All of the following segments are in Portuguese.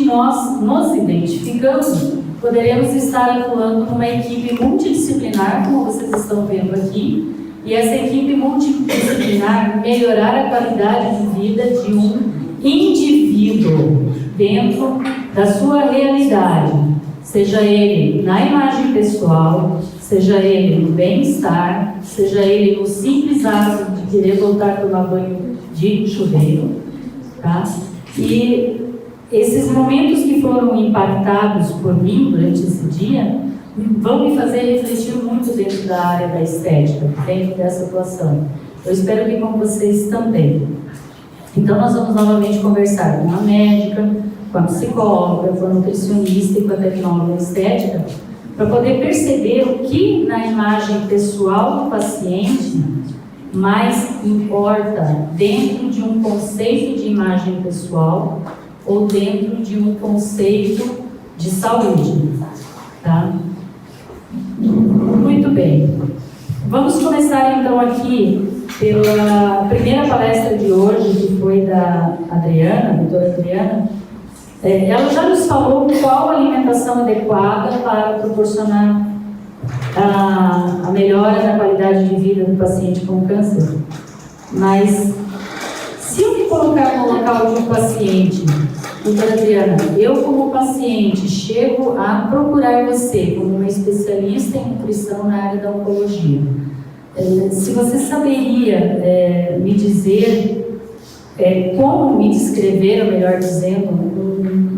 nós nos identificamos, poderemos estar atuando numa equipe multidisciplinar, como vocês estão vendo aqui, e essa equipe multidisciplinar melhorar a qualidade de vida de um indivíduo dentro da sua realidade, seja ele na imagem pessoal, seja ele no bem-estar, seja ele no simples ato de querer voltar a tomar banho de chuveiro, tá? E esses momentos que foram impactados por mim durante esse dia vão me fazer refletir muito dentro da área da estética, dentro dessa atuação. Eu espero que com vocês também. Então nós vamos novamente conversar com a médica, com a psicóloga, com a nutricionista e com a tecnóloga estética, para poder perceber o que na imagem pessoal do paciente mais importa dentro de um conceito de imagem pessoal ou dentro de um conceito de saúde, tá? Muito bem. Vamos começar então aqui pela primeira palestra de hoje, que foi da Adriana, a doutora Adriana. Ela já nos falou qual a alimentação adequada para proporcionar a melhora da qualidade de vida do paciente com câncer. Mas, se eu me colocar no local de um paciente, doutora Adriana, eu como paciente chego a procurar você como uma especialista em nutrição na área da oncologia. Se você saberia me dizer como me descrever, ou melhor dizendo,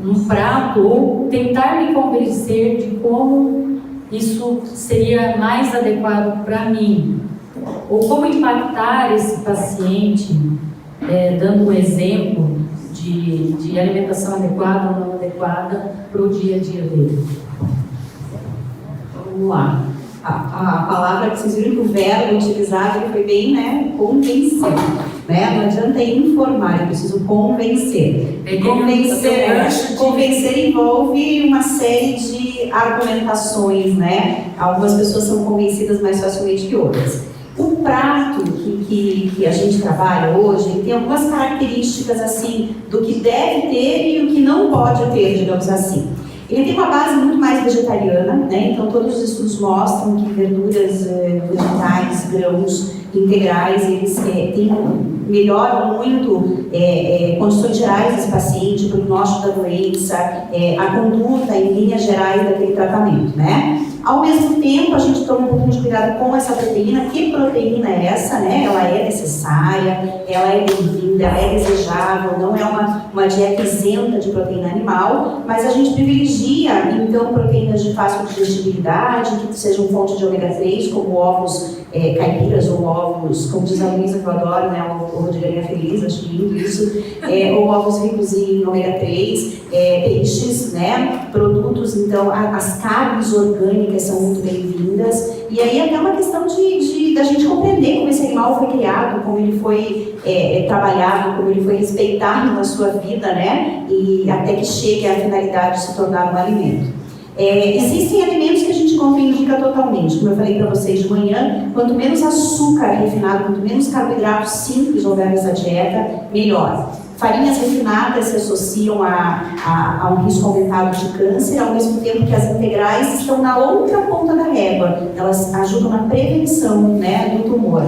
um prato, ou tentar me convencer de como isso seria mais adequado para mim, ou como impactar esse paciente, dando um exemplo de alimentação adequada ou não adequada para o dia a dia dele. Vamos lá. A palavra que vocês viram que o verbo utilizado foi bem, convencer. Não adianta informar, eu preciso convencer. Convencer envolve uma série de argumentações, Algumas pessoas são convencidas mais facilmente que outras. O prato que a gente trabalha hoje tem algumas características assim do que deve ter e o que não pode ter, digamos assim. Ele tem uma base muito mais vegetariana, então todos os estudos mostram que verduras, vegetais, grãos integrais, eles melhoram muito condições gerais desse paciente, o prognóstico da doença, a conduta em linhas gerais daquele tratamento, Ao mesmo tempo, a gente toma um pouquinho de cuidado com essa proteína. Que proteína é essa, Ela é necessária, ela é bem-vinda, ela é desejável, não é uma dieta isenta de proteína animal, mas a gente privilegia, então, proteínas de fácil digestibilidade, que sejam fonte de ômega 3, como ovos caipiras ou ovos, como diz a Luísa, que eu adoro, ovo de galinha feliz, acho lindo isso, ou ovos ricos em ômega 3, peixes, produtos, então, as carnes orgânicas são muito bem-vindas, e aí até uma questão da gente compreender como esse animal foi criado, como ele foi trabalhado, como ele foi respeitado na sua vida, e até que chegue à finalidade de se tornar um alimento. Existem alimentos que a gente contraindica totalmente, como eu falei para vocês de manhã, quanto menos açúcar refinado, quanto menos carboidratos simples houver nessa dieta, melhor. Farinhas refinadas se associam a um risco aumentado de câncer, ao mesmo tempo que as integrais estão na outra ponta da régua, elas ajudam na prevenção do tumor.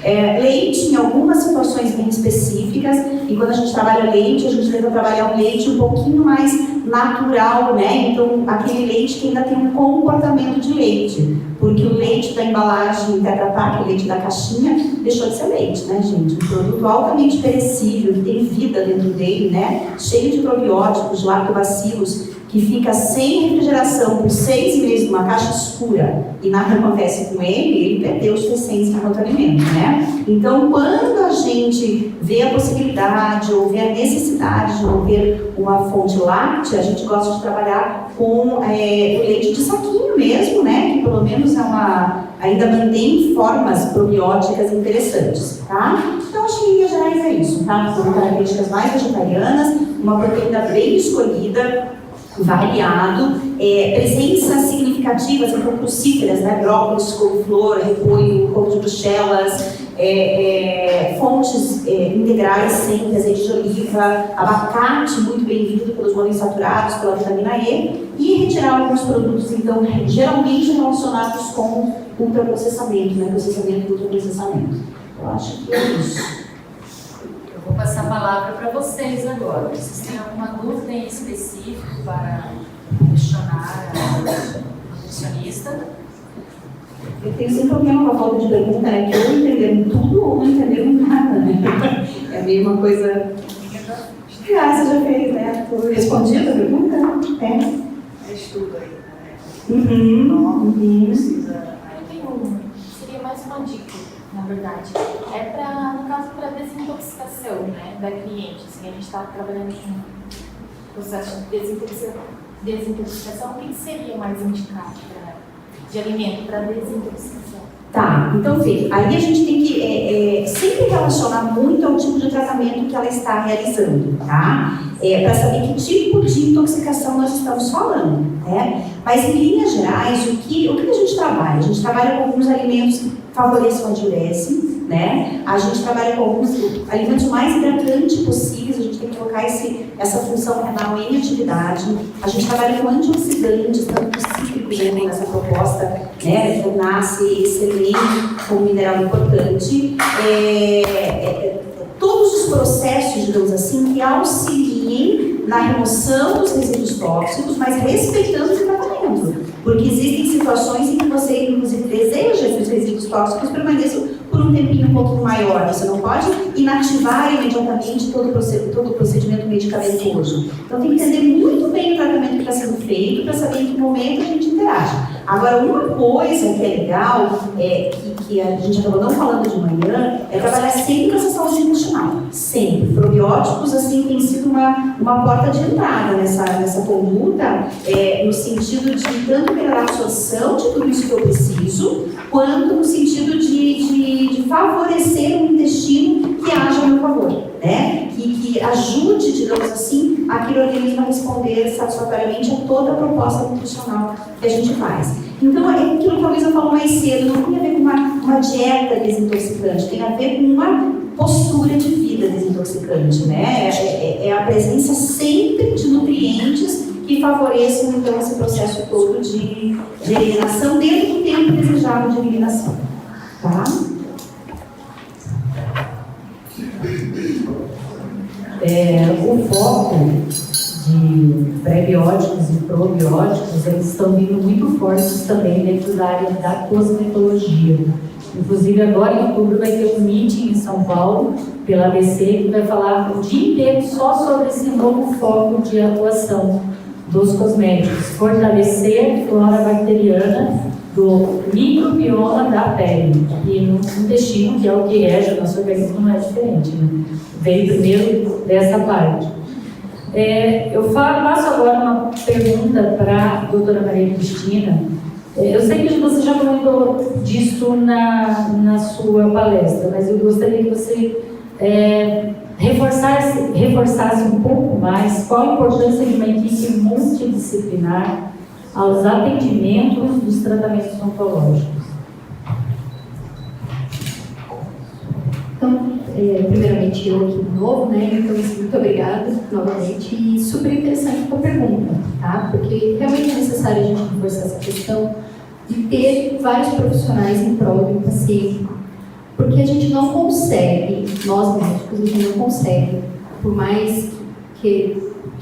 Leite em algumas situações bem específicas, e quando a gente trabalha leite, a gente tenta trabalhar um leite um pouquinho mais natural, então aquele leite que ainda tem um comportamento de leite, porque o leite da embalagem Tetra Pak, o leite da caixinha, deixou de ser leite, gente? Um produto altamente perecível, que tem vida dentro dele, cheio de probióticos, de lactobacilos, que fica sem refrigeração por 6 meses numa caixa escura e nada acontece com ele perdeu sua essência enquanto alimento, Então, quando a gente vê a possibilidade ou vê a necessidade de não ter uma fonte láctea, a gente gosta de trabalhar com o leite de saquinho mesmo, que pelo menos ainda mantém formas probióticas interessantes, Então, acho que em linhas gerais é isso, São características mais vegetarianas, uma proteína bem escolhida, variado, presenças significativas em crucíferas, brócolis, couve-flor, repolho, couve de bruxelas, fontes integrais sempre, azeite de oliva, abacate muito bem-vindo pelos monoinsaturados, pela vitamina E, e retirar alguns produtos, então, geralmente relacionados com ultraprocessamento, né? Processamento e ultraprocessamento. Eu acho que é isso. Eu vou passar a palavra para vocês agora. Vocês têm alguma dúvida em específico para questionar a nutricionista? Eu tenho sempre uma falta de pergunta, né? Que ou entenderam tudo ou não entenderam nada, né? É meio uma coisa... você já fez, né? Tu respondido a pergunta? É estudo aí, né? Precisa... Seria mais uma dica, na verdade. É para, no caso, para desintoxicação, né, da cliente. Assim, a gente está trabalhando com processo de desintoxicação. O que seria mais indicado de alimento para desintoxicação? Tá, então vê, aí a gente tem que sempre relacionar muito ao tipo de tratamento que ela está realizando, tá? Para saber que tipo de intoxicação nós estamos falando, né? Mas em linhas gerais, o que a gente trabalha? A gente trabalha com alguns alimentos que favoreçam a diurese, né? A gente trabalha com alguns alimentos mais hidratantes possíveis, a gente tem que colocar essa função renal em atividade. A gente trabalha com antioxidantes, tanto cítricos nessa proposta, né? Nasce excelente como mineral importante. Todos os processos, digamos assim, que auxiliem na remoção dos resíduos tóxicos, mas respeitando o tratamento. Porque existem situações em que você, inclusive, deseja que os resíduos tóxicos permaneçam por um tempinho um pouco maior. Você não pode inativar imediatamente todo o procedimento medicamentoso. Então, tem que entender muito bem o tratamento que está sendo feito para saber em que momento a gente interage. Agora, uma coisa que é legal, que a gente acabou não falando de manhã, é trabalhar sempre com essa saúde intestinal. Sempre. Probióticos, assim, tem sido uma porta de entrada nessa conduta, no sentido de tanto melhorar a absorção de tudo isso que eu preciso, quanto no sentido de favorecer um intestino que haja a meu favor, né? Que ajude, digamos assim, aquele organismo a responder satisfatoriamente a toda a proposta nutricional que a gente faz. Então, é aquilo que a Luísa falou mais cedo, não tem a ver com uma dieta desintoxicante, tem a ver com uma postura de vida desintoxicante, né? É a presença sempre de nutrientes que favoreçam, então, esse processo todo de eliminação dentro do tempo desejável de eliminação, tá? O foco de prebióticos e probióticos, eles estão vindo muito fortes também dentro da área da cosmetologia. Inclusive, agora em outubro vai ter um meeting em São Paulo, pela ABC, que vai falar o dia inteiro só sobre esse novo foco de atuação dos cosméticos, fortalecer a flora bacteriana do microbioma da pele e no intestino, que é o que rege o nosso organismo, não é diferente, né? Veio primeiro dessa parte. Eu passo agora uma pergunta para a doutora Maria Cristina. Eu sei que você já comentou disso na sua palestra, mas eu gostaria que você reforçasse um pouco mais qual a importância de uma equipe multidisciplinar aos atendimentos dos tratamentos oncológicos. Então, primeiramente, eu aqui de novo, né? Então, muito obrigada novamente e super interessante a pergunta, tá? Porque realmente é necessário a gente reforçar essa questão de ter vários profissionais em prol do paciente, porque a gente não consegue, nós médicos, a gente não consegue, por mais que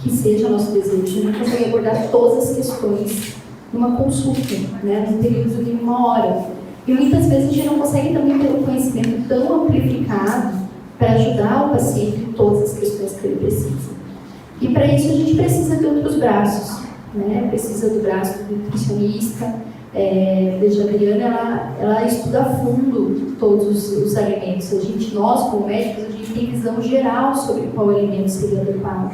seja nosso desejo, a gente não consegue abordar todas as questões numa consulta, né? Num período de 1 hora. E muitas vezes a gente não consegue também ter um conhecimento tão amplificado para ajudar o paciente em todas as questões que ele precisa. E para isso a gente precisa de outros braços, né? Precisa do braço do nutricionista. Veja, a Adriana, ela estuda a fundo todos os alimentos. Nós como médicos, a gente tem visão geral sobre qual alimento seria adequado.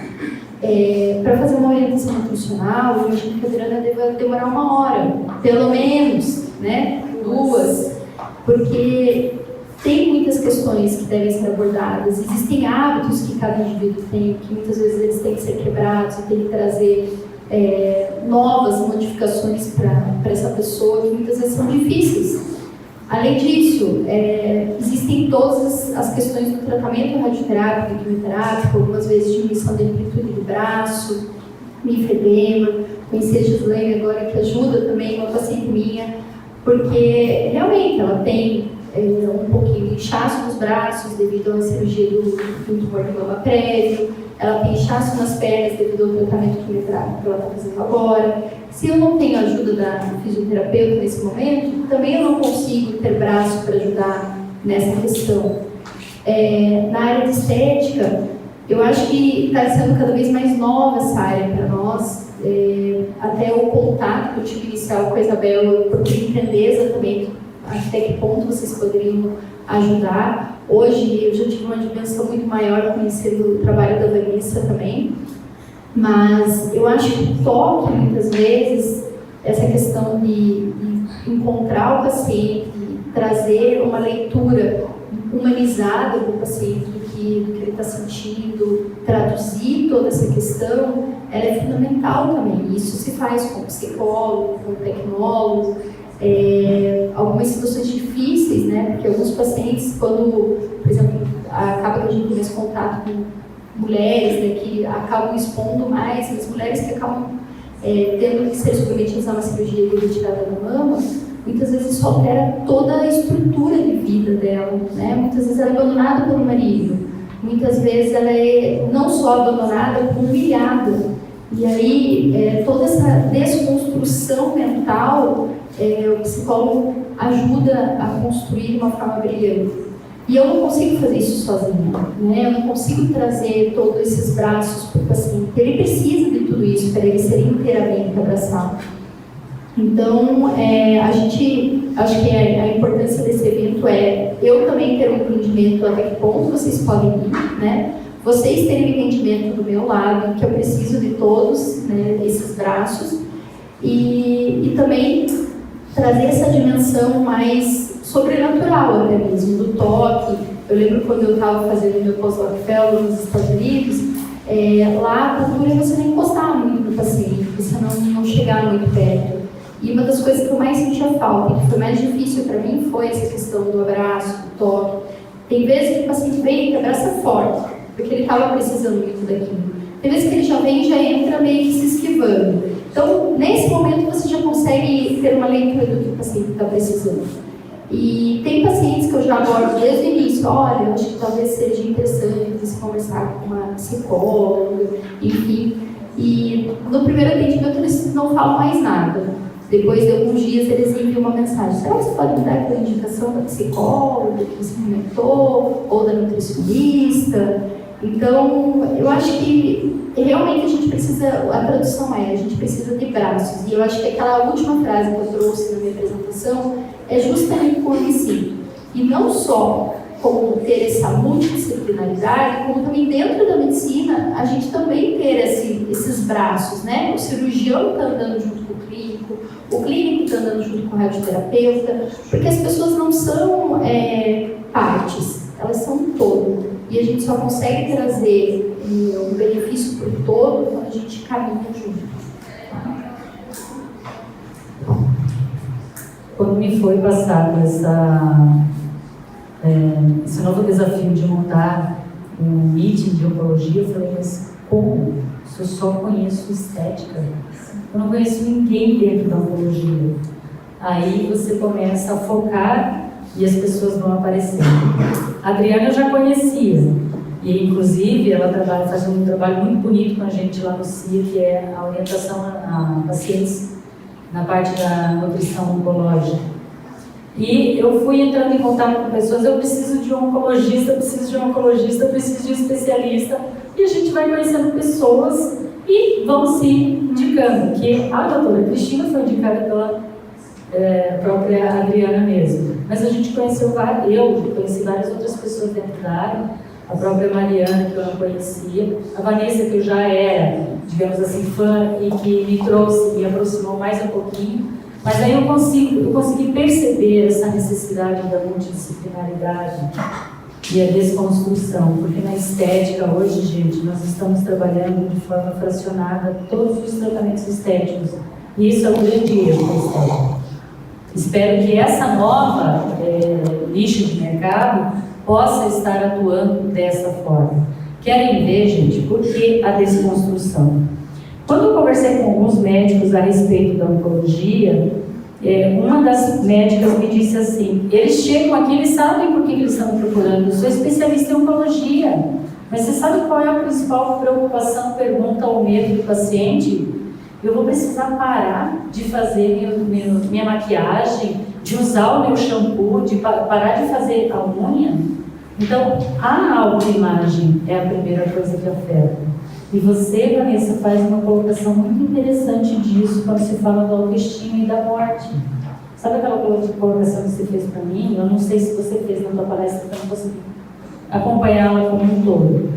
Para fazer uma orientação nutricional, eu imagino que a Adriana deva demorar 1 hora, pelo menos, né? 2, porque tem muitas questões que devem ser abordadas, existem hábitos que cada indivíduo tem, que muitas vezes eles têm que ser quebrados, e tem que trazer novas modificações para essa pessoa, que muitas vezes são difíceis. Além disso, existem todas as questões do tratamento radioterápico e quimioterápico, algumas vezes diminuição da amplitude do braço, linfedema, conheci a Gislaine agora, que ajuda também uma paciente minha, porque realmente ela tem um pouquinho de inchaço nos braços devido a uma cirurgia do tumor de mama prévio, ela tem inchaço nas pernas devido ao tratamento quimioterápico que ela está fazendo agora. Se eu não tenho a ajuda da fisioterapeuta nesse momento, também eu não consigo ter braço para ajudar nessa questão. Na área de estética, eu acho que está sendo cada vez mais nova essa área para nós. Até o contato que eu tive inicial com a Isabel, eu procurei entender exatamente até que ponto vocês poderiam ajudar. Hoje eu já tive uma dimensão muito maior conhecendo o trabalho da Vanessa também, mas eu acho que o toque, muitas vezes, essa questão de encontrar o paciente, trazer uma leitura humanizada para o paciente do que ele está sentindo, traduzir toda essa questão, ela é fundamental também. Isso se faz com psicólogo, com tecnólogo, algumas situações difíceis, né? Porque alguns pacientes, quando, por exemplo, acaba que a gente tem esse contato com mulheres, né, que acabam expondo mais, as mulheres que acabam tendo que ser submetidas a uma cirurgia de retirada da mama, muitas vezes isso altera toda a estrutura de vida dela, né? Muitas vezes ela é abandonada pelo marido, muitas vezes ela é não só abandonada, como humilhada. E aí, toda essa desconstrução mental, o psicólogo ajuda a construir de uma forma brilhante. E eu não consigo fazer isso sozinha, né? Eu não consigo trazer todos esses braços para o paciente. Ele precisa de tudo isso para ele ser inteiramente abraçado. Então, acho que a importância desse evento é eu também ter um entendimento até que ponto vocês podem ir, né? Vocês terem um entendimento do meu lado, que eu preciso de todos, né, esses braços, e também trazer essa dimensão mais sobrenatural até mesmo, do toque. Eu lembro quando eu estava fazendo meu pós-doc fellow nos Estados Unidos, lá a cultura é você não encostar muito no paciente, você não chegar muito perto. E uma das coisas que eu mais sentia falta, e que foi mais difícil para mim, foi essa questão do abraço, do toque. Tem vezes que o paciente vem e abraça forte, porque ele estava precisando muito daquilo. Tem vezes que ele já vem e já entra meio que se esquivando. Então, nesse momento, você já consegue ter uma leitura do que o paciente está precisando. E tem pacientes que eu já abordo desde o início, olha, eu acho que talvez seja interessante você conversar com uma psicóloga, enfim. E no primeiro atendimento eles não falam mais nada. Depois de alguns dias eles enviam uma mensagem, será que você pode me dar aquela indicação da psicóloga que você comentou, ou da nutricionista? Então, eu acho que realmente a gente precisa, a tradução a gente precisa de braços. E eu acho que aquela última frase que eu trouxe na minha apresentação é justamente com isso. E não só como ter essa multidisciplinaridade, como também dentro da medicina, a gente também ter esses braços, né? O cirurgião está andando junto com o clínico está andando junto com o radioterapeuta, porque as pessoas não são partes, elas são um todo. E a gente só consegue trazer um benefício para o todo quando a gente caminha junto. Quando me foi passado esse novo desafio de montar um meeting de oncologia, eu falei, mas como? Se eu só conheço estética, eu não conheço ninguém dentro da oncologia. Aí você começa a focar e as pessoas vão aparecendo. A Adriana eu já conhecia, e inclusive ela faz um trabalho muito bonito com a gente lá no CIA, que é a orientação a pacientes na parte da nutrição oncológica. E eu fui entrando em contato com pessoas, eu preciso de um oncologista, eu preciso de um oncologista, eu preciso de um especialista, e a gente vai conhecendo pessoas e vão se indicando, que a doutora Cristina foi indicada pela própria Adriana mesmo, mas a gente conheceu eu conheci várias outras pessoas dentro da área, a própria Mariana, que eu não conhecia, a Vanessa, que eu já era, digamos assim, fã, e que me trouxe, me aproximou mais um pouquinho. Mas aí eu consegui perceber essa necessidade da multidisciplinaridade e a desconstrução, porque na estética hoje, gente, nós estamos trabalhando de forma fracionada todos os tratamentos estéticos, e isso é um grande erro da estética. Espero que essa nova nicho de mercado possa estar atuando dessa forma. Querem ver, gente, por que a desconstrução? Quando eu conversei com alguns médicos a respeito da oncologia, uma das médicas me disse assim, eles chegam aqui, eles sabem por que eles estão procurando, eu sou especialista em oncologia, mas você sabe qual é a principal preocupação, pergunta ou medo do paciente? Eu vou precisar parar de fazer minha maquiagem, de usar o meu shampoo, de parar de fazer a unha? Então, a autoimagem é a primeira coisa que afeta. E você, Vanessa, faz uma colocação muito interessante disso quando se fala da autoestima e da morte. Sabe aquela colocação que você fez para mim? Eu não sei se você fez na tua palestra, porque eu não consegui acompanhá-la como um todo.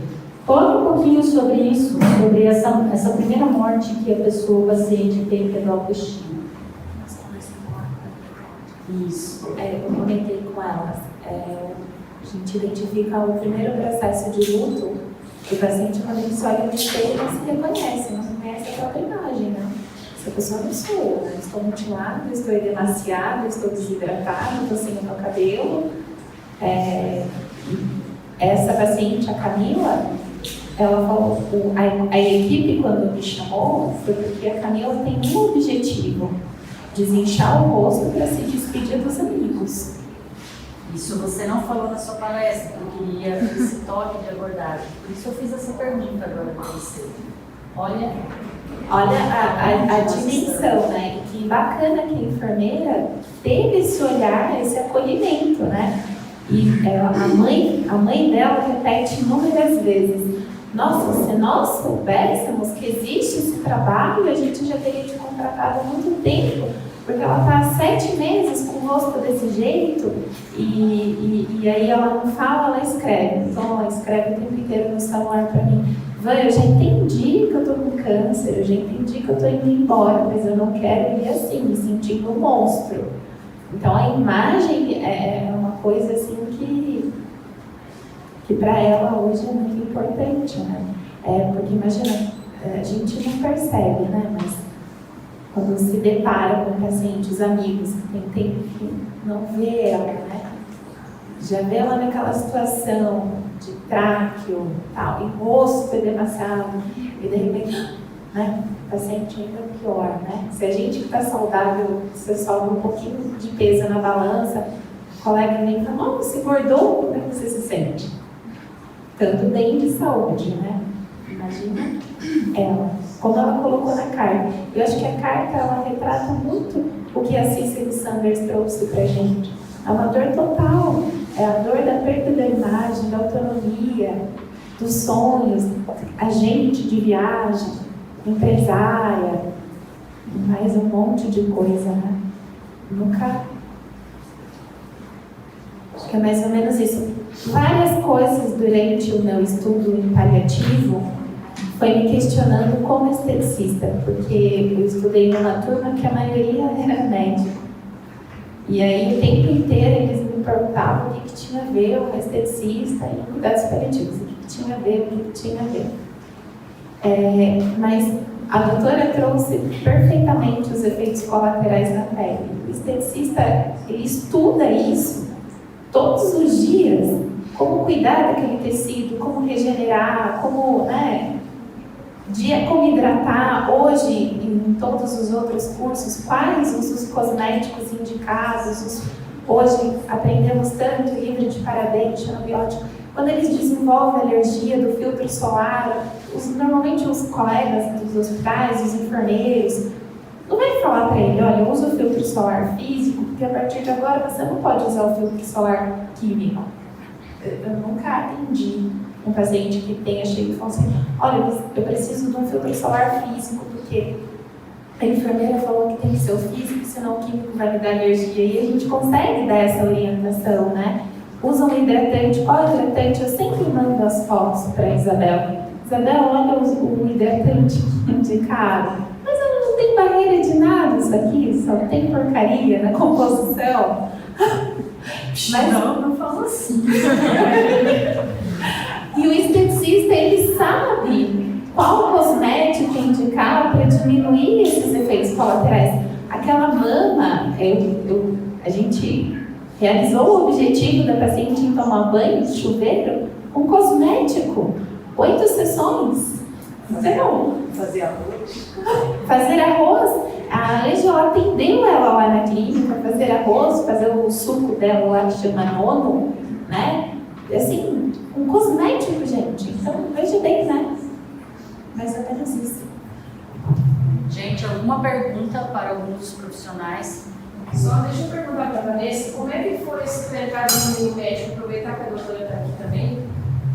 Fala um pouquinho sobre isso, sobre essa primeira morte que a pessoa, o paciente, tem, que é da autoestima. Isso, eu comentei com elas. A gente identifica o primeiro processo de luto do paciente quando ele se olha no espelho e não se reconhece, não reconhece a própria imagem, né? Essa pessoa não sou eu, né? Estou mutilada, estou edemaciada, estou desidratada, estou sem o meu cabelo. Essa paciente, a Camila, ela falou, a equipe quando me chamou foi porque a Camila tem um objetivo: desinchar o rosto para se despedir dos amigos. Isso você não falou na sua palestra, eu queria esse toque de abordagem. Por isso eu fiz essa pergunta agora para você. Olha a dimensão, né? E que bacana que a enfermeira teve esse olhar, esse acolhimento, né? E a mãe dela repete inúmeras vezes: nossa, se nós soubéssemos que existe esse trabalho, a gente já teria te contratado há muito tempo, porque ela está há 7 meses com o rosto desse jeito, e aí ela não fala, ela escreve. Então ela escreve o tempo inteiro no celular para mim: Van, eu já entendi que eu estou com câncer, eu já entendi que eu estou indo embora, mas eu não quero ir assim, me sentindo um monstro. Então a imagem é uma coisa assim que para ela hoje é muito importante, né? Porque imagina, a gente não percebe, né? Mas quando se depara com pacientes, amigos, que tem tempo que não vê ela, né? Já vê ela naquela situação de tráqueo, tal, e rosto edemaciado, e de repente, né? O paciente ainda pior, né? Se a gente que está saudável, você sobe um pouquinho de peso na balança, o colega vem e fala: "Nossa, você engordou, como é que você se sente?" Tanto bem de saúde, né? Imagina ela, como ela colocou na carta. Eu acho que a carta, ela retrata muito o que a Cicely Sanders trouxe pra gente. É uma dor total, é a dor da perda da imagem, da autonomia, dos sonhos, agente de viagem, empresária, mais um monte de coisa, né? Acho que é mais ou menos isso. Várias coisas durante o meu estudo em paliativo foi me questionando como esteticista, porque eu estudei numa turma que a maioria era médico. E aí o tempo inteiro eles me perguntavam o que tinha a ver o esteticista em cuidados paliativos, o que tinha a ver, o que tinha a ver. Mas a doutora trouxe perfeitamente os efeitos colaterais na pele. O esteticista, ele estuda isso todos os dias, como cuidar daquele tecido, como regenerar, como hidratar. Hoje, em todos os outros cursos, quais os cosméticos indicados. Hoje aprendemos tanto livro de parabéns, xenobiótico. Quando eles desenvolvem a alergia do filtro solar, normalmente os colegas dos hospitais, os enfermeiros, não vai falar para ele: olha, usa o filtro solar físico, porque a partir de agora você não pode usar o filtro solar químico. Eu nunca atendi um paciente que tenha chegado e falado assim: olha, eu preciso de um filtro solar físico, porque a enfermeira falou que tem que ser o físico, senão o químico vai me dar alergia. E a gente consegue dar essa orientação, né? Usa um hidratante. Qual hidratante? Eu sempre mando as fotos para a Isabel. Isabel, olha o hidratante indicado. Mas ela não tem barreira de nada isso aqui, só tem porcaria na composição. Mas não fala assim. E o esteticista, ele sabe qual cosmético indicar para diminuir esses efeitos colaterais. aquela mama, a gente realizou o objetivo da paciente em tomar banho de chuveiro com cosmético. 8 sessões. Então, Fazer arroz. fazer arroz. A Ângela atendeu ela lá na clínica, fazer arroz, fazer o suco dela lá que chama nono, né? Assim, um cosmético, gente. Então, veja bem, né? Mais ou menos isso. Gente, alguma pergunta para alguns dos profissionais? Só deixa eu perguntar para a Vanessa, como é que foi esse mercado no meio médico? Aproveitar que a doutora está aqui também.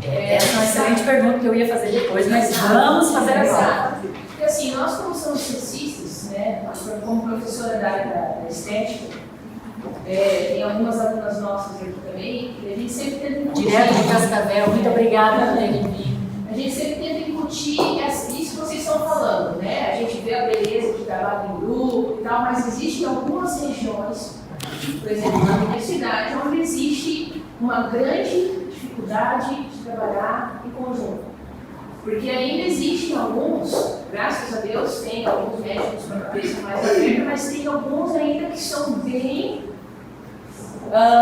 Essa é uma excelente pergunta que eu ia fazer depois, mas vamos fazer agora. Porque assim, nós como somos estetistas, né, como professora da área da estética, tem algumas alunas nossas aqui também, e a gente sempre tenta incutir. Direto de Cascavel, muito obrigada por terem vindo. A gente sempre tenta incutir isso que vocês estão falando, né? A gente vê a beleza de trabalho em grupo e tal, mas existem algumas regiões, por exemplo, na universidade, onde existe uma grande dificuldade de trabalhar em conjunto. Porque ainda existem alguns, graças a Deus, tem alguns médicos com a cabeça mais aberta, mas tem alguns ainda que são bem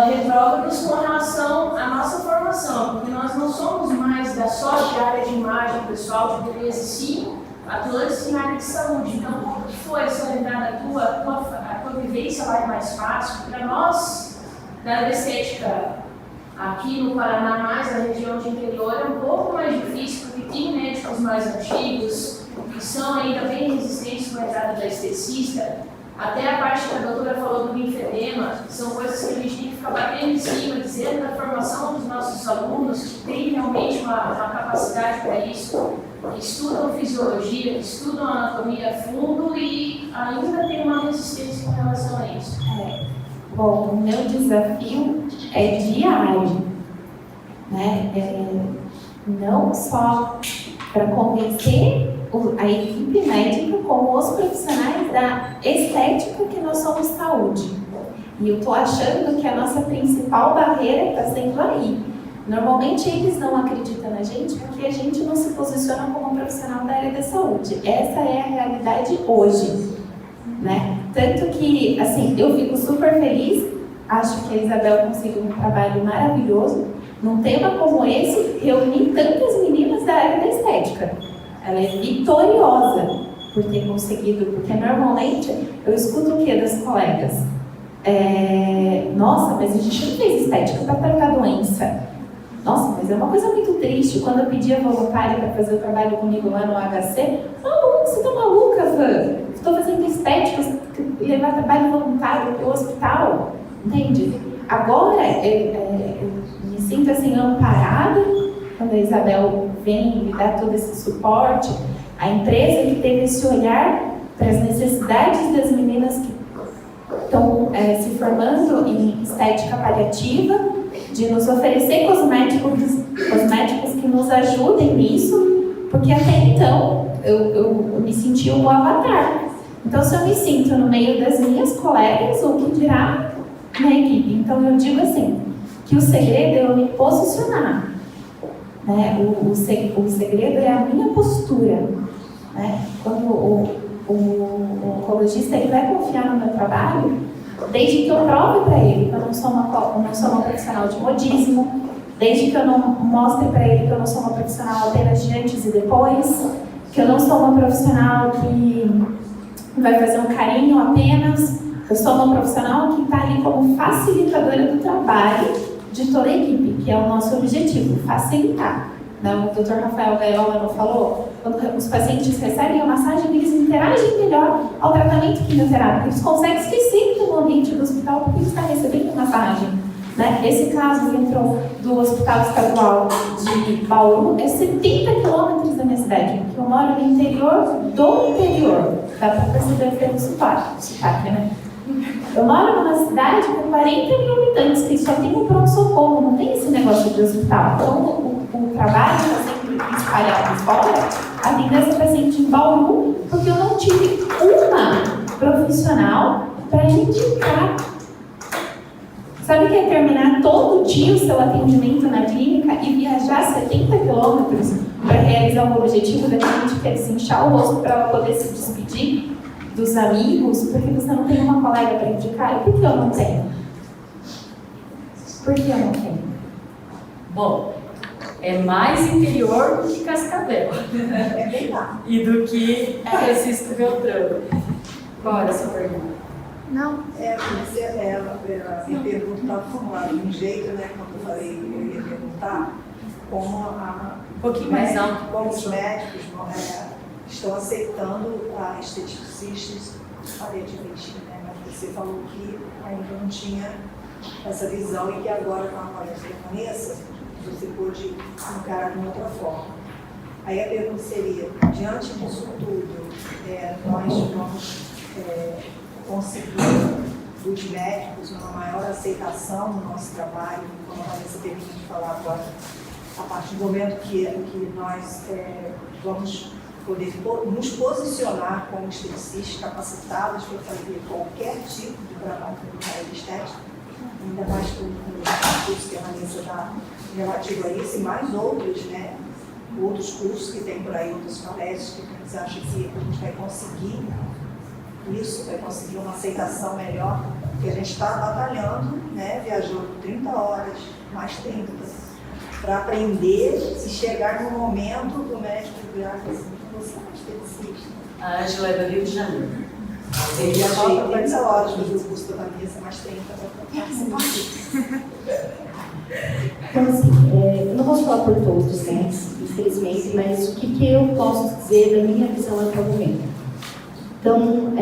retrógrados com relação à nossa formação, porque nós não somos mais só de área de imagem pessoal, de beleza, sim, atuantes em área de saúde. Então, como que foi essa entrada a tua vivência lá é mais fácil? Para nós, da área estética, aqui no Paraná, mais na região de interior, é um pouco mais difícil, porque tem médicos mais antigos, que são ainda bem resistentes com a entrada da esteticista. Até a parte que a doutora falou do linfedema, são coisas que a gente tem que ficar batendo em cima, dizendo da formação dos nossos alunos, que tem realmente uma capacidade para isso, que estudam fisiologia, que estudam anatomia a fundo e ainda tem uma resistência com relação a isso. Bom, o meu desafio é diário, né? Não só para convencer a equipe médica como os profissionais da estética que nós somos saúde. E eu estou achando que a nossa principal barreira está sendo aí. Normalmente eles não acreditam na gente porque a gente não se posiciona como profissional da área da saúde. Essa é a realidade hoje, né? Tanto que, assim, eu fico super feliz, acho que a Isabel conseguiu um trabalho maravilhoso num tema como esse, reunir tantas meninas da área da estética. Ela é vitoriosa por ter conseguido, porque normalmente eu escuto o que das colegas? Nossa, mas a gente não fez estética para tratar doença. Nossa, mas é uma coisa muito triste. Quando eu pedia voluntário para fazer o trabalho comigo lá no HC, você tá maluca, Van? Estou fazendo estética, levar trabalho voluntário para o hospital, entende? Agora, eu me sinto assim amparada quando a Isabel vem me dar todo esse suporte, a empresa que teve esse olhar para as necessidades das meninas que estão se formando em estética paliativa, de nos oferecer cosméticos que nos ajudem nisso, porque até então eu me senti um avatar. Então, se eu me sinto no meio das minhas colegas, o que dirá na equipe? Então, eu digo assim, que o segredo é eu me posicionar. Né? O segredo é a minha postura. Né? Quando o oncologista ele vai confiar no meu trabalho, desde que eu prove para ele que eu não sou uma profissional de modismo, desde que eu não mostre para ele que eu não sou uma profissional apenas de antes e depois, que eu não sou uma profissional que vai fazer um carinho apenas, eu sou uma profissional que está ali como facilitadora do trabalho de toda a equipe, que é o nosso objetivo, facilitar. O Dr. Rafael Gaiola não falou? Quando os pacientes recebem a massagem, eles interagem melhor ao tratamento quimioterápico. Eles conseguem esquecer que estão no ambiente do hospital porque eles estão recebendo massagem. Né? Esse caso entrou do Hospital Estadual de Bauru, é 70 quilômetros da minha cidade, porque eu moro no interior do interior. Dá para perceber pelo sotaque, né? Eu moro numa cidade com 40 mil habitantes, que só tem um pronto-socorro, não tem esse negócio de hospital. Então, o trabalho está sempre espalhado fora, atender essa paciente em Bauru, porque eu não tive uma profissional para indicar. Sabe o que é terminar todo dia o seu atendimento na clínica e viajar 70 quilômetros para realizar um objetivo da cliente, que é desinchar o rosto para ela poder se despedir? dos amigos, porque você não tem uma colega para indicar. E por que eu não tenho? Por que eu não tenho? Bom, é mais interior do que Cascavel. É verdade. E do que Francisco Beltrão. Qual era a sua pergunta? Não. A minha pergunta estava formulada de um jeito, né? Quando eu falei que eu ia perguntar como Um pouquinho mais alto. como os médicos estão aceitando a esteticistas paliativamente, né? Mas você falou que ainda não tinha essa visão e que agora, com a palestra da Vanessa, você pôde encarar de uma outra forma. Aí a pergunta seria, diante disso tudo, nós vamos conseguir dos médicos uma maior aceitação no nosso trabalho, como a Vanessa permite falar agora, a partir do momento que nós vamos poder nos posicionar como esteticistas capacitados para fazer qualquer tipo de trabalho na área de estética, ainda mais com o curso que a Vanessa está relativo a isso, e mais outros, né? Outros cursos que tem por aí, outros palestras, que você acha que a gente vai conseguir isso, vai conseguir uma aceitação melhor, porque a gente está batalhando, né? Viajou 30 horas, mais 30, para aprender e chegar no momento do médico virar assim, você é esteticista. A Ângela é do Rio de Janeiro. Eu viajei 30 horas para fazer o curso da Vanessa, mais 30 para participar. Então, assim, eu não posso falar por todos, né, infelizmente, mas o que eu posso dizer da minha visão até o momento? Então,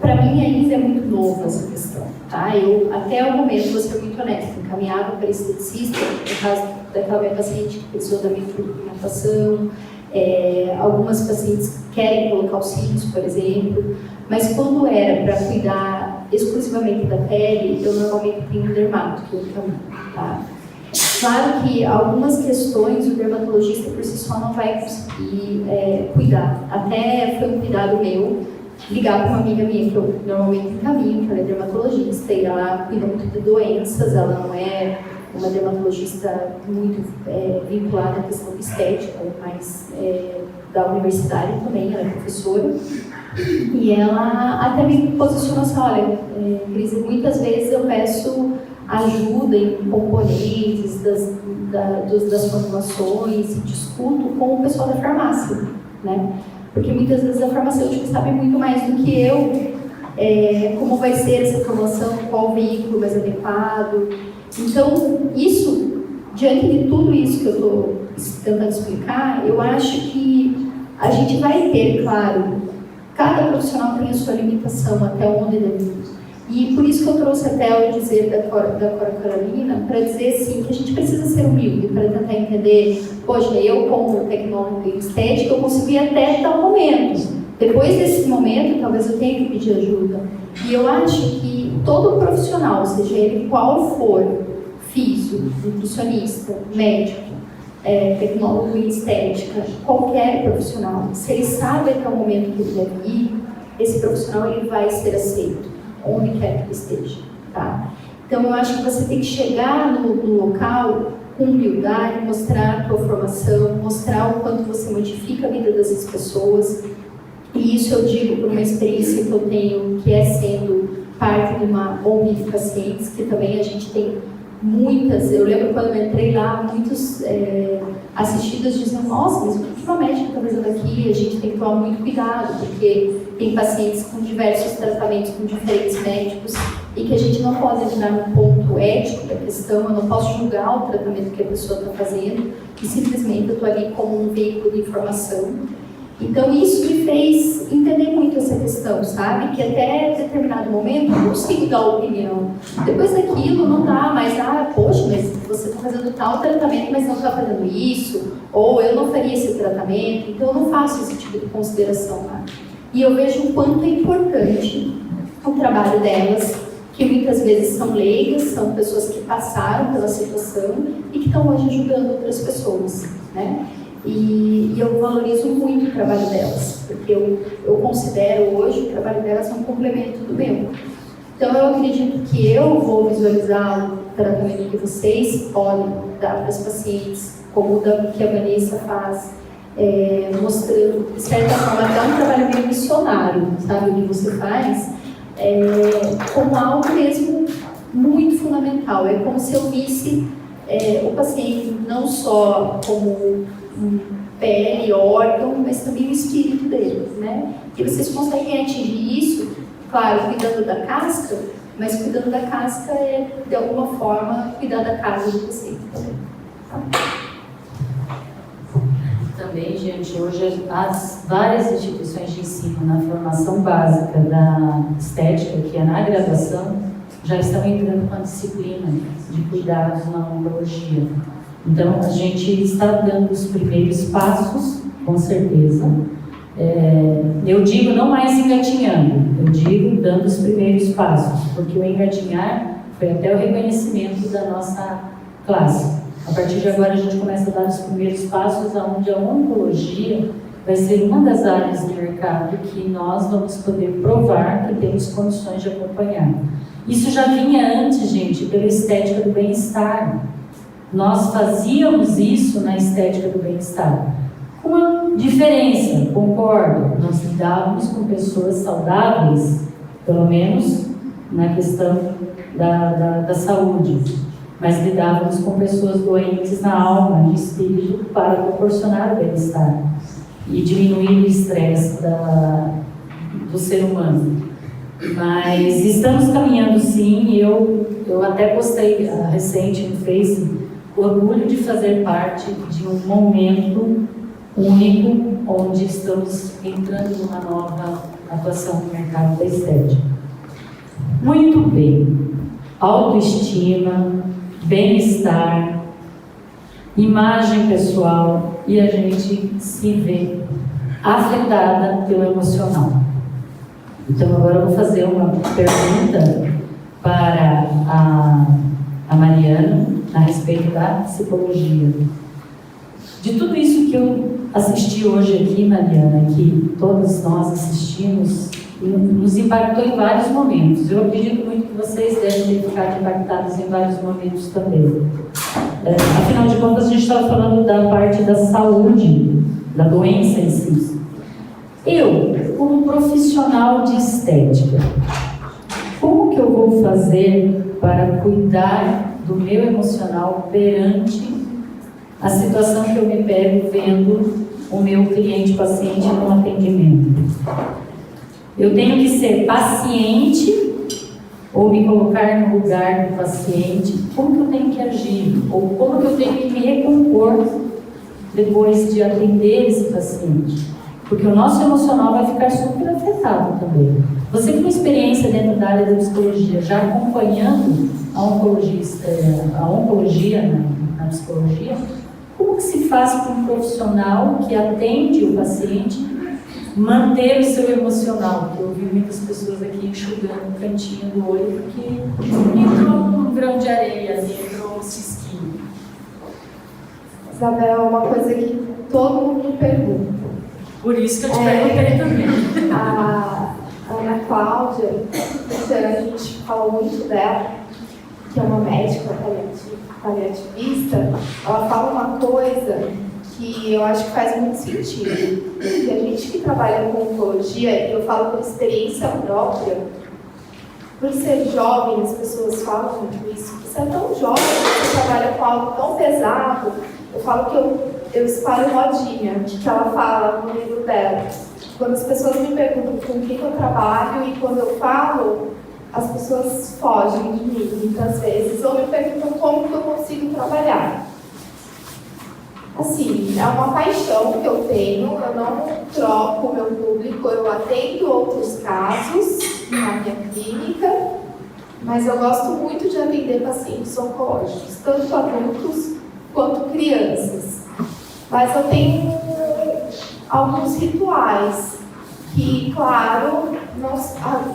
para mim ainda é muito novo essa questão, tá? Eu, até o momento, vou ser muito honesta, encaminhava para esteticista, no caso daquela minha paciente que precisou da micropigmentação, algumas pacientes querem colocar os cílios, por exemplo, mas quando era para cuidar exclusivamente da pele, eu normalmente tenho um dermato que eu encaminho, tá? Claro que algumas questões o dermatologista por si só não vai conseguir cuidar. Até foi um cuidado meu ligar para uma amiga minha que eu normalmente encaminho, que ela é dermatologista, e ela cuida muito de doenças, ela não é uma dermatologista muito vinculada à questão de estética, mas da universidade também, ela é professora. E ela até me posicionou assim, olha, Cris, muitas vezes eu peço ajuda em componentes das formulações e discuto com o pessoal da farmácia, né? Porque muitas vezes a farmacêutica sabe muito mais do que eu como vai ser essa formulação, qual veículo mais adequado. Então, isso, diante de tudo isso que eu estou tentando explicar, eu acho que a gente vai ter, claro, cada profissional tem a sua limitação até onde deve ir. E por isso que eu trouxe até o dizer da Cora Carolina, para dizer sim, que a gente precisa ser humilde, para tentar entender, poxa, eu como tecnóloga em estética, eu consegui até tal momento. Depois desse momento, talvez eu tenha que pedir ajuda. E eu acho que todo profissional, seja ele qual for, físico, nutricionista, médico, tecnólogo em estética, qualquer profissional, se ele sabe até o momento que ele deve ir, esse profissional ele vai ser aceito, onde quer que ele esteja, tá? Então eu acho que você tem que chegar no local com humildade, mostrar a tua formação, mostrar o quanto você modifica a vida das pessoas, e isso eu digo por uma experiência que eu tenho, que é sendo parte de uma ONG de pacientes, que também a gente tem muitas, eu lembro quando eu entrei lá, muitos assistidos diziam, nossa, mas o que uma médica está fazendo aqui? A gente tem que tomar muito cuidado, porque tem pacientes com diversos tratamentos com diferentes médicos e que a gente não pode entrar no ponto ético da questão, eu não posso julgar o tratamento que a pessoa está fazendo e simplesmente eu estou ali como um veículo de informação. Então isso me fez entender muito essa questão, sabe? Que até determinado momento eu consigo dar opinião. Depois daquilo não dá mais, poxa, mas você está fazendo tal tratamento, mas não está fazendo isso, ou eu não faria esse tratamento, então eu não faço esse tipo de consideração lá. E eu vejo o quanto é importante o trabalho delas, que muitas vezes são leigas, são pessoas que passaram pela situação e que estão hoje ajudando outras pessoas, né? E eu valorizo muito o trabalho delas, porque eu considero hoje o trabalho delas um complemento do meu. Então eu acredito que eu vou visualizar o tratamento que vocês podem dar para as pacientes, como o que a Vanessa faz, mostrando, de certa forma, até um trabalho meio missionário, sabe, o que você faz, como algo mesmo muito fundamental. É como se eu visse o paciente não só como pele, órgão, mas também o espírito dele, né? E vocês conseguem atingir isso, claro, cuidando da casca, mas cuidando da casca de alguma forma, cuidar da casa do paciente também. Também, gente, hoje as várias instituições de ensino na formação básica da estética, que é na graduação, já estão entrando com a disciplina de cuidados na oncologia. Então, a gente está dando os primeiros passos, com certeza. Eu digo não mais engatinhando, eu digo dando os primeiros passos, porque o engatinhar foi até o reconhecimento da nossa classe. A partir de agora a gente começa a dar os primeiros passos onde a oncologia vai ser uma das áreas do mercado que nós vamos poder provar que temos condições de acompanhar. Isso já vinha antes, gente, pela estética do bem-estar. Nós fazíamos isso na estética do bem-estar. Com uma diferença, concordo, nós lidávamos com pessoas saudáveis, pelo menos na questão da saúde, mas lidávamos com pessoas doentes na alma, no espírito, para proporcionar o bem-estar e diminuir o estresse do ser humano. Mas estamos caminhando sim, e eu até postei recente no Facebook, o orgulho de fazer parte de um momento único, onde estamos entrando numa nova atuação no mercado da estética. Muito bem, autoestima, bem-estar, imagem pessoal, e a gente se vê afetada pelo emocional. Então agora eu vou fazer uma pergunta para a Mariana a respeito da psicologia. De tudo isso que eu assisti hoje aqui, Mariana, que todos nós assistimos, nos impactou em vários momentos. Eu acredito muito que vocês devem ter ficado impactados em vários momentos também. Afinal de contas, a gente estava falando da parte da saúde, da doença em si. Eu, como profissional de estética, como que eu vou fazer para cuidar do meu emocional perante a situação que eu me pego vendo o meu cliente-paciente no atendimento? Eu tenho que ser paciente ou me colocar no lugar do paciente? Como que eu tenho que agir? Ou como que eu tenho que me recompor depois de atender esse paciente? Porque o nosso emocional vai ficar super afetado também. Você com experiência dentro da área da psicologia, já acompanhando a oncologia na psicologia, como que se faz para um profissional que atende o paciente manter o seu emocional? Eu ouvi muitas pessoas aqui enxugando o cantinho do olho porque entrou um grão de areia ali, entrou um cisquinho. Isabel, uma coisa que todo mundo pergunta. Por isso que eu te perguntei também. A Ana Cláudia, a gente falou muito dela, que é uma médica paliativista, ela fala uma coisa que eu acho que faz muito sentido. Que a gente que trabalha com oncologia, e eu falo por experiência própria, por ser jovem, as pessoas falam muito isso, você é tão jovem, você trabalha com algo tão pesado. Eu falo que eu espalho rodinha, que ela fala no livro dela. Quando as pessoas me perguntam com o que eu trabalho, e quando eu falo, as pessoas fogem de mim muitas vezes, ou me perguntam como que eu consigo trabalhar. Assim, é uma paixão que eu tenho, eu não troco o meu público, eu atendo outros casos na minha clínica, mas eu gosto muito de atender pacientes oncológicos, tanto adultos quanto crianças. Mas eu tenho alguns rituais que, claro,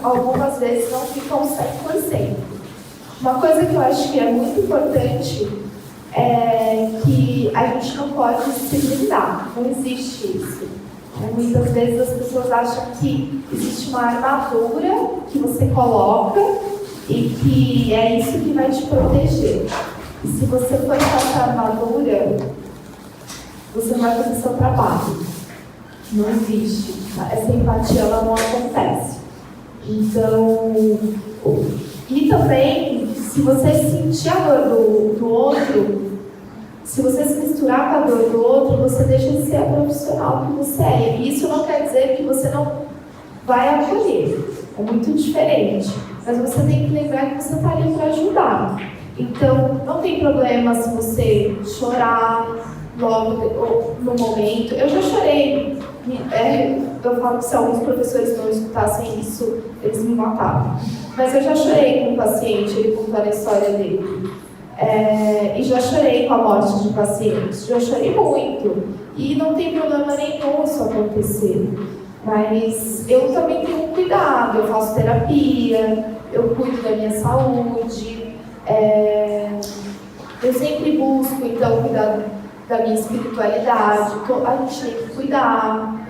algumas vezes não ficam 100%. Uma coisa que eu acho que é muito importante é que a gente não pode se blindar, não existe isso. Muitas vezes as pessoas acham que existe uma armadura que você coloca e que é isso que vai te proteger. E se você for com essa armadura, você não vai fazer seu trabalho. Não existe. Essa empatia, ela não acontece. Então, e também, se você sentir a dor do outro, se você se misturar com a dor do outro, você deixa de ser a profissional que você é. E isso não quer dizer que você não vai acolher. É muito diferente. Mas você tem que lembrar que você está ali para ajudar. Então, não tem problema se você chorar logo no momento. Eu já chorei. Eu falo que se alguns professores não escutassem isso, eles me matavam. Mas eu já chorei com um paciente, ele contando a história dele. E já chorei com a morte de pacientes. Já chorei muito. E não tem problema nenhum isso acontecer. Mas eu também tenho cuidado. Eu faço terapia, eu cuido da minha saúde. Eu sempre busco, então, cuidar da minha espiritualidade, a gente tem que cuidar.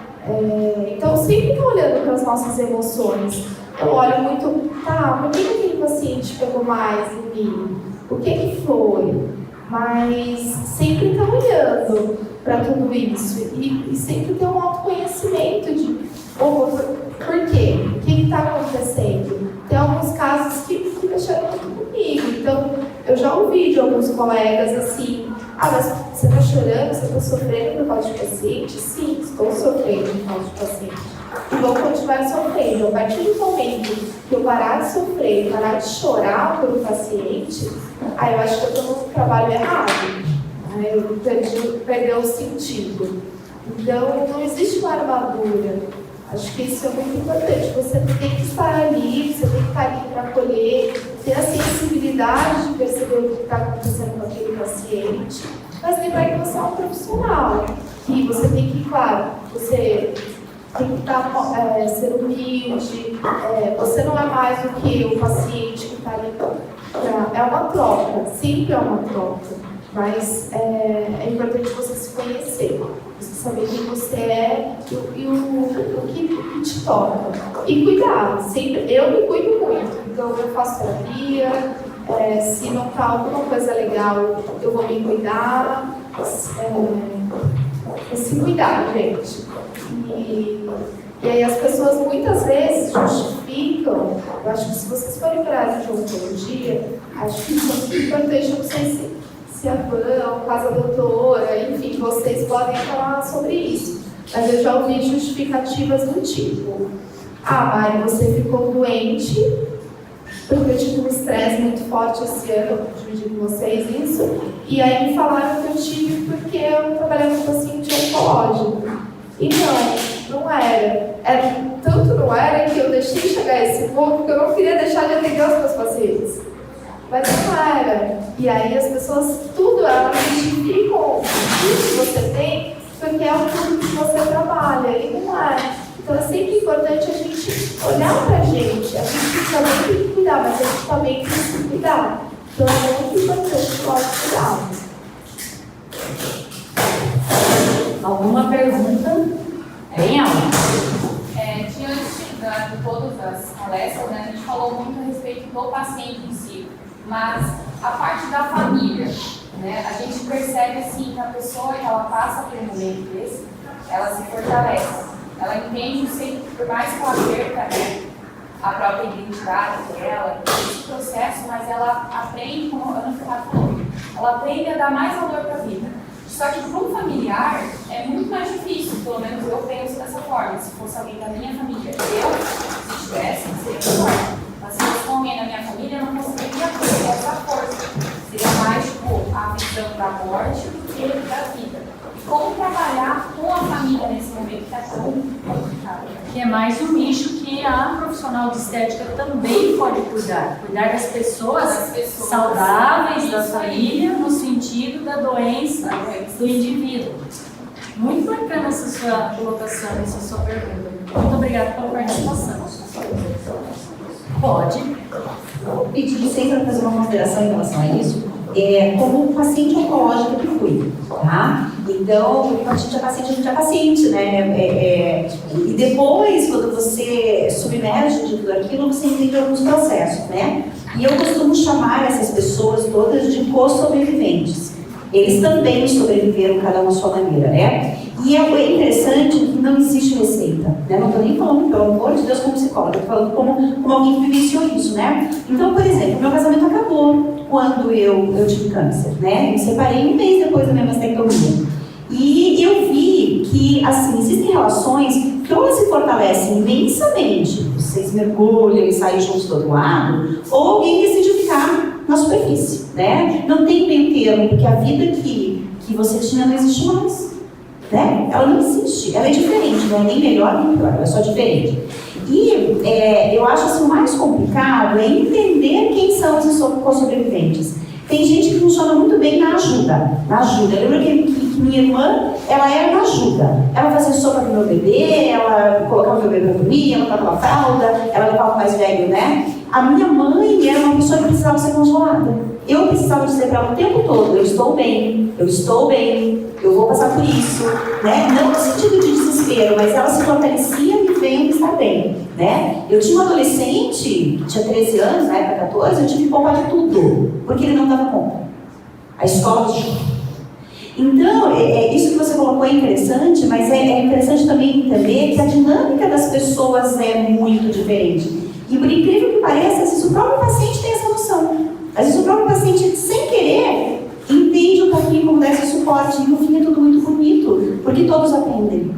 Então, eu sempre estou olhando para as nossas emoções. Eu olho muito, por que aquele paciente pegou mais em mim? O que foi? Mas sempre estar olhando para tudo isso. E sempre ter um autoconhecimento de por quê? O que está acontecendo? Tem alguns casos que mexeram muito comigo. Então, eu já ouvi de alguns colegas assim, mas você está chorando, você está sofrendo por causa de paciente? Sim, estou sofrendo por causa de paciente. E vou continuar sofrendo. A partir do momento que eu parar de sofrer, parar de chorar por um paciente, eu acho que eu estou no trabalho errado. Eu perdeu o sentido. Então, não existe uma armadura. Acho que isso é muito importante. Você tem que estar ali, você tem que estar ali para acolher, ter a sensibilidade de perceber o que está acontecendo com aquele paciente, mas lembrar que você é um profissional. E você tem que, claro, você tem que ser humilde, você não é mais do que o paciente que está ali. É uma troca, sempre é uma troca, mas é importante você se conhecer. Você saber quem você é e o que te toca. E cuidar, sempre. Eu me cuido muito, então eu faço terapia, se não está alguma coisa legal, eu vou me cuidar. Se cuidar, gente. E aí as pessoas muitas vezes justificam. Eu acho que se vocês forem para a área de oncologia, acho que é muito importante vocês se avaliam, casa doutora, enfim, vocês podem falar sobre isso. Mas eu já ouvi justificativas do tipo: Mari, você ficou doente, porque eu tive um estresse muito forte esse ano, eu dividi com vocês isso, e aí me falaram que eu tive porque eu trabalhava com paciente oncológico. E não era. Tanto não era que eu deixei chegar a esse ponto, porque eu não queria deixar de atender os meus pacientes. Mas não era. E aí as pessoas, elas justificam o que você tem, porque é o público que você trabalha, e não é. Então é sempre importante a gente olhar pra gente. A gente também tem que cuidar, mas a gente também tem que se cuidar. Então é muito importante o autocuidado. Alguma pergunta? Bem alta. Diante de todas as palestras, a gente falou muito a respeito do paciente em si, mas a parte da família, a gente percebe assim que a pessoa que ela passa por um momento desse, ela se fortalece, ela entende, por mais que ela perca a própria identidade dela, esse processo, mas ela aprende, como a Ana falou, ela aprende a dar mais valor para a vida. Só que para um familiar é muito mais difícil, pelo menos eu penso dessa forma. Se fosse alguém da minha família, se tivesse, seria pior. Mas se fosse alguém da minha família, eu não conseguiria ter essa força. Seria mais a visão da morte do que da vida. Como trabalhar com a família nesse momento que é tão complicado? Que é mais um nicho que a profissional de estética também pode cuidar. Cuidar das pessoas saudáveis da família, no sentido da doença do indivíduo. Muito bacana essa sua colocação, essa sua pergunta. Muito obrigada pela participação. Pode. Vou pedir licença para fazer uma consideração em relação a isso. Como um paciente oncológico que cuida, tá? Então, quando a gente é paciente, né? E depois, quando você submerge de tudo aquilo, você entende alguns processos, né? E eu costumo chamar essas pessoas todas de co-sobreviventes. Eles também sobreviveram, cada um à sua maneira, né? E é interessante que não existe receita, né? Não estou nem falando, pelo amor de Deus, como psicóloga, estou falando como alguém que vivenciou isso, né? Então, por exemplo, meu casamento acabou quando eu tive câncer, né? Me separei um mês depois da minha mastectomia. E eu vi que, assim, existem relações que ou se fortalecem imensamente, vocês mergulham e saem juntos do outro lado, ou alguém decide ficar na superfície, né? Não tem meio termo, porque a vida que você tinha não existe mais, né? Ela não existe, ela é diferente, não é nem melhor nem pior, ela é só diferente. E eu acho assim, o mais complicado é entender quem são esses co-sobreviventes. Tem gente que funciona muito bem na ajuda. Eu lembro que minha irmã, ela era na ajuda. Ela fazia sopa pro meu bebê, ela colocava o meu bebê pra dormir, ela colocava a fralda, ela levava o mais velho, né? A minha mãe era uma pessoa que precisava ser consolada. Eu precisava dizer para ela o tempo todo, eu estou bem, eu vou passar por isso, né? Não no sentido de desespero, mas ela se fortalecia vivendo estar bem, né? Eu tinha um adolescente, que tinha 13 anos, na época 14, eu tive que poupar de tudo, porque ele não dava conta. A escola de... Então, isso que você colocou é interessante, mas é interessante também entender que a dinâmica das pessoas é muito diferente. E por incrível que pareça, às vezes o próprio paciente tem essa noção. Às vezes o próprio paciente, sem querer, entende um pouquinho como dá esse suporte. E no fim é tudo muito bonito, porque todos aprendem,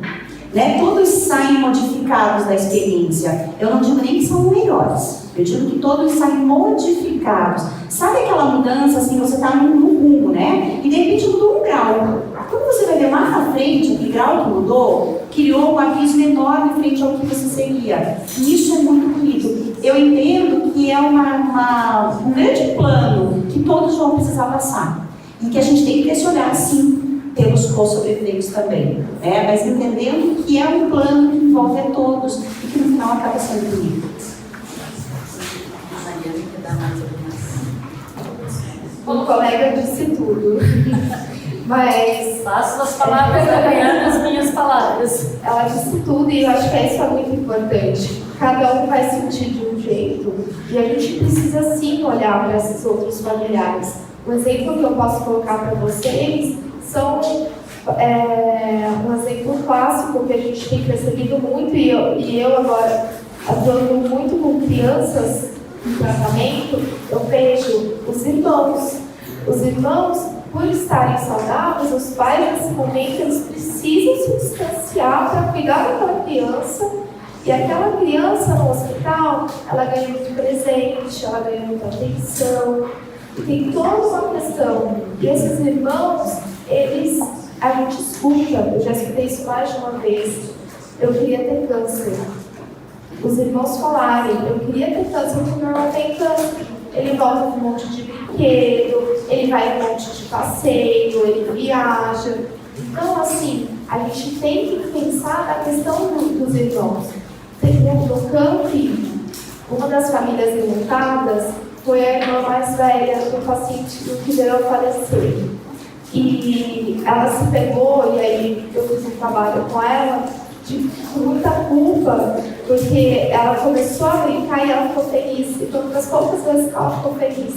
né? Todos saem modificados da experiência. Eu não digo nem que são melhores, eu digo que todos saem modificados. Sabe aquela mudança, assim, você está num rumo, né? E de repente mudou um grau. Quando você vai ver lá na frente, aquele grau que mudou, criou um abismo enorme frente ao que você seria. E isso é muito bonito. Eu entendo que é um grande plano que todos vão precisar passar. E que a gente tem que ter esse olhar, sim, pelos co-sobreviventes também. Né? Mas entendendo que é um plano que envolve a todos e que no final acaba sendo bonito. O colega disse tudo. Mas Faço as palavras da Mariana as minhas palavras. ela disse tudo e eu acho que isso é muito importante. Cada um vai sentir de um jeito. E a gente precisa sim olhar para esses outros familiares. Um exemplo que eu posso colocar para vocês são um exemplo clássico que a gente tem percebido muito, e eu agora atuando muito com crianças em tratamento, eu vejo os irmãos. Os irmãos, por estarem saudáveis, os pais nesse momento eles precisam se distanciar para cuidar daquela criança. E aquela criança no hospital, ela ganha muito presente, ela ganha muita atenção. E tem toda uma questão. E esses irmãos, a gente escuta, eu já escutei isso mais de uma vez, eu queria ter câncer. Os irmãos falarem, eu queria ter câncer, porque meu irmão tem câncer. Ele volta com um monte de brinquedo, ele vai com um monte de passeio, ele viaja. Então, assim, a gente tem que pensar na questão dos irmãos. No camping, uma das famílias enlutadas foi a irmã mais velha do paciente que veio a falecer. E ela se pegou, e aí eu fiz um trabalho com ela, com muita culpa, porque ela começou a brincar e ela ficou feliz. E foi uma das poucas vezes que ela ficou feliz.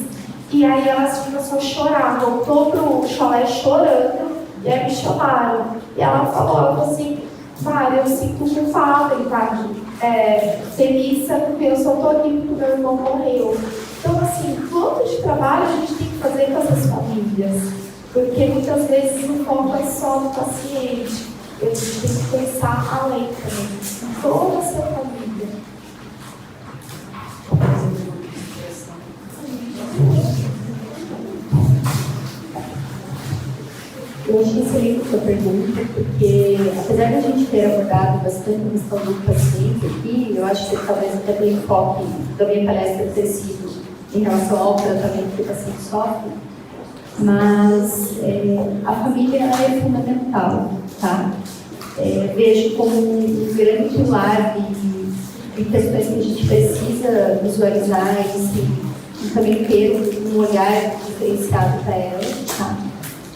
E aí ela começou a chorar, voltou pro chalé chorando, e aí me chamaram. E ela falou assim, Mari, eu sinto culpada em estar feliz, porque eu só estou aqui porque meu irmão morreu. Então, assim, todo de trabalho a gente tem que fazer com essas famílias, porque muitas vezes o foco é só no paciente. A gente tem que pensar além também, em toda a sua família. Eu achei excelente essa pergunta, porque apesar da gente ter abordado bastante a questão do paciente aqui, eu acho que talvez até o enfoque da minha palestra ter sido em relação ao tratamento que o paciente sofre, mas a família é fundamental, tá? Vejo como um grande pilar de questões que a gente precisa visualizar e também ter um olhar diferenciado para ela, tá?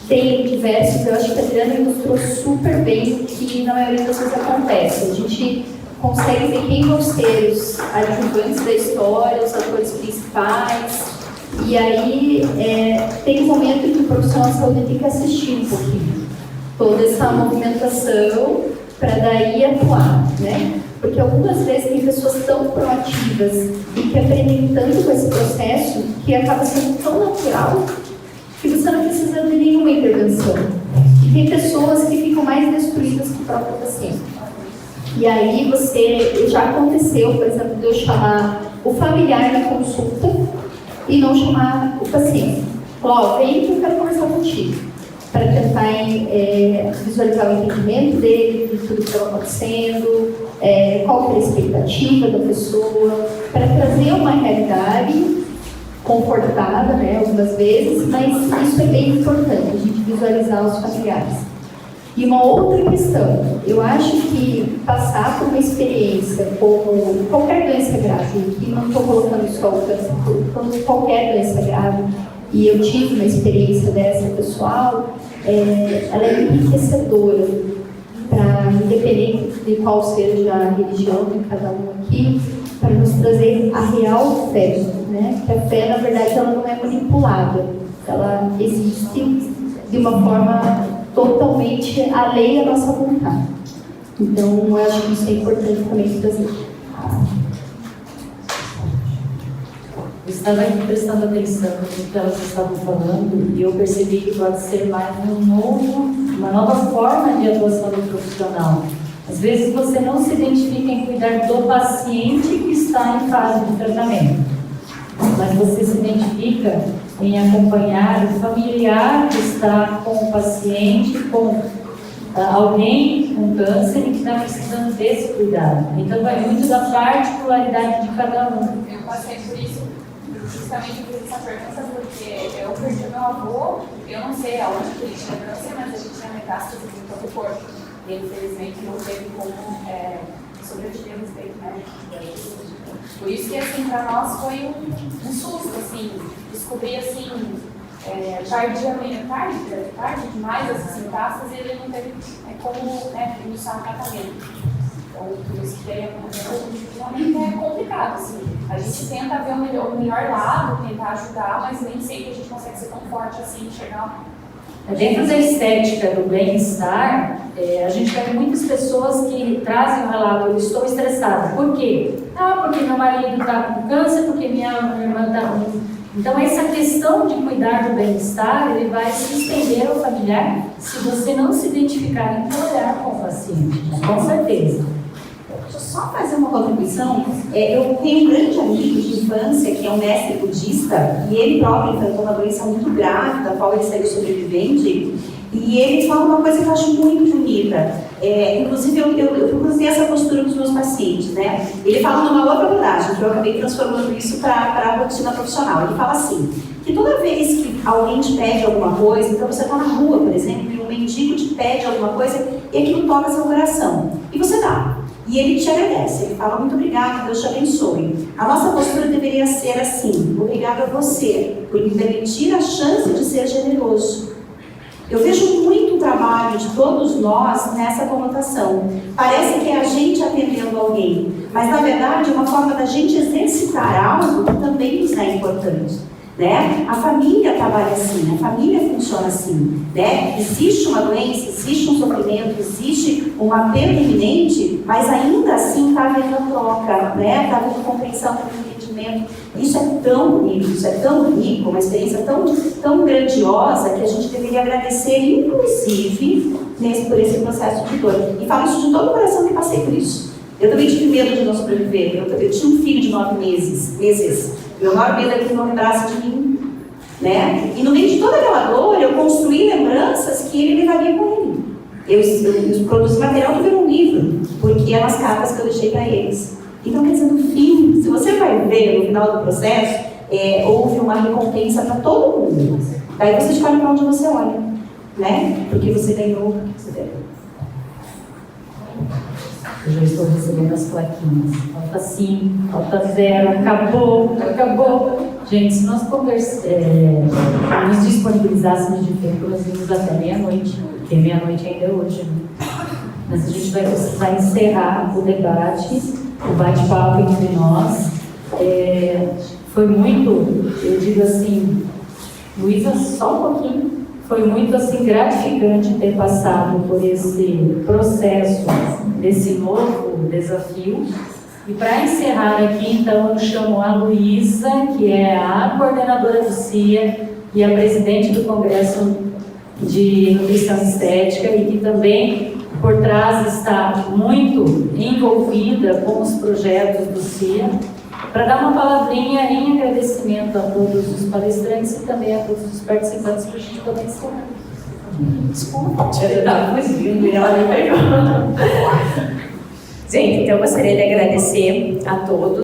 Tem diversos, eu acho que a Adriana ilustrou super bem o que na maioria das vezes acontece. A gente consegue ver quem vão ser os adjuvantes da história, os atores principais, E aí tem um momento em que o profissional de saúde tem que assistir um pouquinho toda essa movimentação para daí atuar, né? Porque algumas vezes tem pessoas tão proativas e que aprendem tanto com esse processo que acaba sendo tão natural que você não precisa de nenhuma intervenção. E tem pessoas que ficam mais destruídas que o próprio paciente. E aí já aconteceu, por exemplo, de eu chamar o familiar na consulta e não chamar o paciente. Ó, vem que eu quero conversar contigo. Para tentar visualizar o entendimento dele, de tudo que estava acontecendo, qual que é a expectativa da pessoa, para trazer uma realidade confortada, né, algumas vezes, mas isso é bem importante, a gente visualizar os familiares. E uma outra questão, eu acho que passar por uma experiência como qualquer doença grave, e não estou colocando só o câncer, como qualquer doença grave, e eu tive uma experiência dessa pessoal, ela é enriquecedora, independente de qual seja a religião de cada um aqui, para nos trazer a real fé, né? Que a fé, na verdade, ela não é manipulada, ela existe de uma forma totalmente alheia à nossa vontade. Então, eu acho que isso é importante também trazer. Eu estava aqui prestando atenção no que elas estavam falando e eu percebi que pode ser mais uma nova forma de atuação do profissional. Às vezes você não se identifica em cuidar do paciente que está em fase de tratamento, mas você se identifica em acompanhar o familiar que está com o paciente, com alguém com câncer e que está precisando desse cuidado. Então vai muito da particularidade de cada um. Eu passei por isso, justamente por essa pergunta, porque eu perdi meu avô, eu não sei aonde que ele tinha câncer, mas ele tinha metástase em todo o corpo. E infelizmente não teve como sobreviver no respeito médico. Por isso que assim, para nós foi um susto, assim, descobrir assim, tarde demais essas metástases e ele não teve como iniciar o tratamento. Então, por isso que realmente é complicado, assim. A gente tenta ver o melhor lado, tentar ajudar, mas nem sempre a gente consegue ser tão forte assim, chegar. Dentro da estética do bem-estar, a gente vê muitas pessoas que trazem o relato: eu estou estressada. Por quê? Porque meu marido está com câncer, porque minha irmã está com... Então, essa questão de cuidar do bem-estar, ele vai se estender ao familiar se você não se identificar em trabalhar com o paciente, com certeza. Deixa eu só fazer uma contribuição. Eu tenho um grande amigo de infância que é um mestre budista e ele próprio enfrentou uma doença muito grave, da qual ele saiu sobrevivente, e ele fala uma coisa que eu acho muito bonita. Inclusive, eu cruzei essa postura com os meus pacientes, né? Ele fala numa outra abordagem, que eu acabei transformando isso para a rotina profissional. Ele fala assim, que toda vez que alguém te pede alguma coisa, então você está na rua, por exemplo, e um mendigo te pede alguma coisa, e aquilo toca seu coração, e você dá. E ele te agradece, ele fala: muito obrigado, Deus te abençoe. A nossa postura deveria ser assim: obrigado a você por me permitir a chance de ser generoso. Eu vejo muito trabalho de todos nós nessa conotação. Parece que é a gente atendendo alguém, mas na verdade é uma forma da gente exercitar algo que também nos é importante. Né? A família trabalha assim, a família funciona assim, né? Existe uma doença, existe um sofrimento, existe uma perda iminente, mas ainda assim está havendo a troca, né? Está havendo compreensão, entendimento. Isso é tão bonito, isso é tão rico, uma experiência tão grandiosa que a gente deveria agradecer, inclusive, por esse processo de dor. E falo isso de todo o coração que passei por isso. Eu também tive medo de não sobreviver. Eu tinha um filho de 9 meses. Meu maior medo é que ele não lembrasse de mim, né? E no meio de toda aquela dor, eu construí lembranças que ele levaria com ele. Eu produzi material que virou um livro, porque eram as cartas que eu deixei para eles. Então, quer dizer, no fim, se você vai ver no final do processo, houve uma recompensa para todo mundo. Daí você escolhe para onde você olha, né? Porque você ganhou, porque você deu. Eu já estou recebendo as plaquinhas. Falta 5, falta 0, acabou. Gente, se nós nos disponibilizássemos de tempo, nós íamos até meia-noite, porque meia-noite ainda é hoje. Né? Mas a gente vai precisar encerrar o debate, o bate-papo entre nós. Foi muito, eu digo assim, Luísa, só um pouquinho, foi muito assim gratificante ter passado por esse processo, desse novo desafio. E para encerrar aqui, então, eu chamo a Luísa, que é a coordenadora do CIA e a presidente do Congresso de Nutrição e Estética, e que também por trás está muito envolvida com os projetos do CIA, para dar uma palavrinha em agradecimento a todos os palestrantes e também a todos os participantes para a gente poder encerrar. Desculpa, ele estava fugindo e ela me pegou. Gente, então eu gostaria de agradecer a todos.